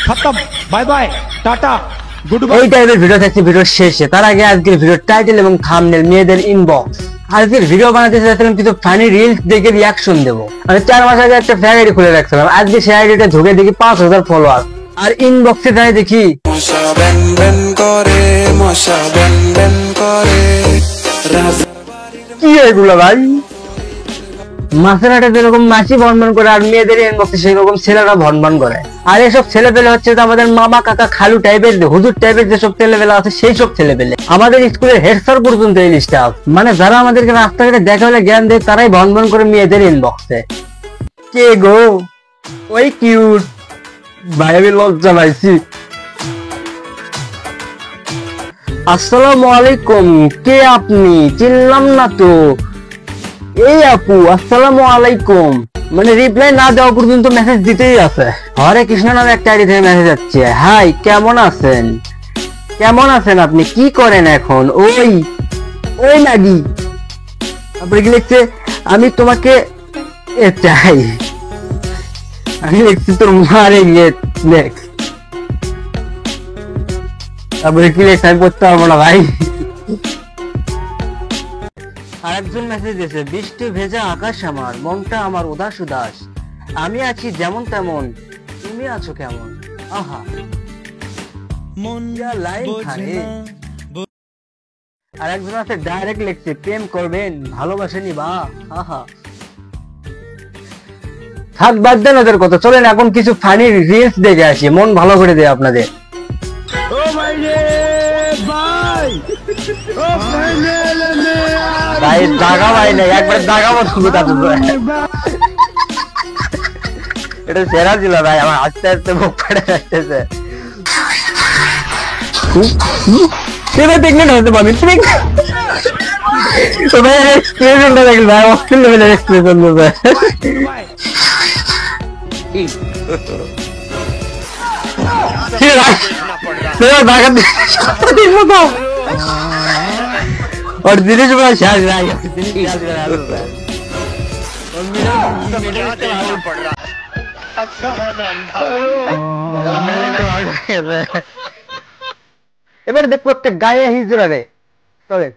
खत्म bye bye tata good এই টাইপের ভিডিও থাকছে ভিডিওর শেষে। তার আগে আজকের ভিডিওর টাইটেল এবং থাম্বনেল মেয়েদের ইনবক্স। আজকের ভিডিও বানাতে চাইছিলাম কিছু ফানি রিলস দেখে রিয়াকশন দেবো। আমি 4 মাস আগে একটা ফ্যান আইডি খুলে রাখছিলাম, আজকে সেই আইডিটা ঢুকে দেখি 5000 ফলোয়ার। আর ইনবক্সে যাই দেখি কি এগুলো ভাই? মাছেরাটা যেরকম মাছি ভনভন করে আর মেয়েদের ইনবক্সে সেরকম ছেলেরা ভনভন করে। আর এসব ছেলেপেলে হচ্ছে আমাদের মামা কাকা খালু টাইপের হুজুর টাইপের যেসব ছেলেপেলে আছে সেই সব ছেলেপেলে। আমাদের স্কুলের হেড স্যার পর্যন্ত এই স্টাফ, মানে যারা আমাদেরকে রাস্তাঘাটে দেখা হলে জ্ঞান দেয় তারাই ভনভন করে মেয়েদের ইনবক্সে। কে গো ওই কিউট ভাই? আমি লজ্জা পাইছি। আসসালামু আলাইকুম, কে আপনি? চিনলাম না তো। এই আপু আসসালামু আলাইকুম, মানে রিপ্লাই না দেওয়া পর্যন্ত মেসেজ দিতেই আছে। হরে কৃষ্ণ নামে একটা আইডি থেকে মেসেজ যাচ্ছে, হাই কেমন আছেন? কেমন আছেন আপনি? কি করেন এখন? ওই ওই নাগি। তারপরে কি লিখছে, আমি তোমাকে চাই। আমি লিখছি তোর মারে গিয়ে নেক্সট। তারপরে কি লিখছে আমি পড়তে পারবো না ভাই। আরেকজন মেসেজ দিয়েছে, বৃষ্টি ভেজা আকাশ আমার, মনটা আমার উদাস উদাস, আমি আছি যেমন তেমন, তুমি আছো কেমন? আহা মন লাইন খারে। আরেকজন আছে ডাইরেক্ট লিখছে, প্রেম করবেন ভালোবাসেনি বা। আহা থাক বাদ দেন ওদের কথা, চলেন এখন কিছু ফানি রিলস দেখে আসি, মন ভালো করে দেয় আপনাদের। ও ভাই রে ভাই, ও ভাই জাগা ভাই নাই, একবার জাগা মতো কথা বলবে। এটা সেরা ছিল ভাই, আমার আস্তে আস্তে মুখ ফাটে যাচ্ছে। সেটা দেখলে না হতে পারবি তুমি তো ভাই, এক্সপ্রেশনটা দেখলে ভাই অস্থির লেভেলের এক্সপ্রেশন দেবে। और दिनेश बड़ा शायद रहा है, दिनेश याद कर रहा है। और मेरा पड़ रहा है। এবারে দেখবো একটা গায়ে হিজড়া রে, চলে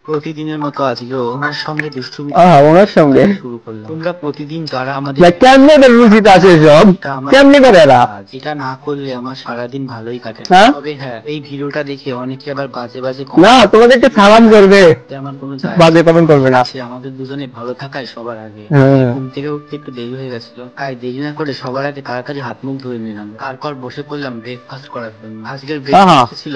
প্রতিদিনের মতো আজকে ওনার সঙ্গে দুষ্টুমি ওনার সঙ্গে শুরু করলাম। তোমরা প্রতিদিন যারা আমাদের কেমনে রুচিত আছে সব, কেমনে করে এরা? এটা না করলে আমার সারাদিন ভালোই কাটে। তবে হ্যাঁ, এই ভিডিওটা দেখে অনেকে আবার বাজে বাজে না তোমাদেরকে সালাম করবে, আমার কোনো বাজে কমেন্ট করবে না। আমাদের দুজনে ভালো থাকায় সবার আগে। ঘুম থেকে উঠতে একটু দেরি হয়ে গেছিল, তাই দেরি না করে সবার আগে তাড়াতাড়ি হাত মুখ ধুয়ে নিলাম, তারপর বসে পড়লাম ব্রেকফাস্ট করার জন্য। আজকের ব্রেকফাস্ট ছিল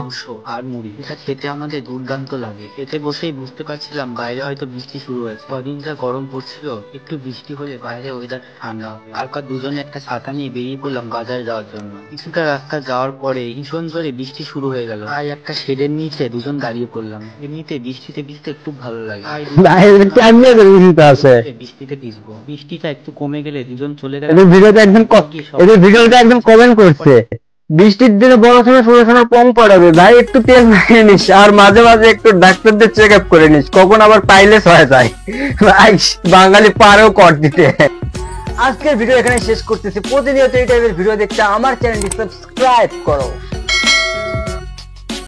মাংস আর মুড়ি। এটা খেতে আমাদের দুর্দান্ত লাগে। এতে বসেই বুঝতে পারছিলাম বাইরে হয়তো বৃষ্টি শুরু হয়েছে। কদিন যা গরম পড়ছিল, একটু বৃষ্টি হলে বাইরে ওয়েদার ঠান্ডা হবে। তারপর দুজনে একটা ছাতা নিয়ে বেরিয়ে পড়লাম বাজারে যাওয়ার জন্য। কিছুটা রাস্তা যাওয়ার পরে ভীষণ জোরে বৃষ্টি শুরু হয়ে গেল, তাই একটা শেডের নিচে দুজন দাঁড়িয়ে পড়লাম। এমনিতে বৃষ্টিতে ভিজতে খুব ভালো লাগে, বৃষ্টিতে ভিজবো। বৃষ্টিটা একটু কমে গেলে দুজন চলে গেল। ভিডিওটা একদম কমেন্ট করছে, বৃষ্টির দিনে পড়াশোনা কম পড়াবে ভাই, একটু তেল মাখিয়ে নিস আর মাঝে মাঝে একটু ডাক্তারদের চেক আপ করে নিস, কখন আবার পাইলেস হয়ে যায়। বাঙালি পারেও কর দিতে। আজকের ভিডিও এখানে শেষ করতেছি। প্রতিনিয়ত এই টাইপের ভিডিও দেখতে আমার চ্যানেলটি সাবস্ক্রাইব করো।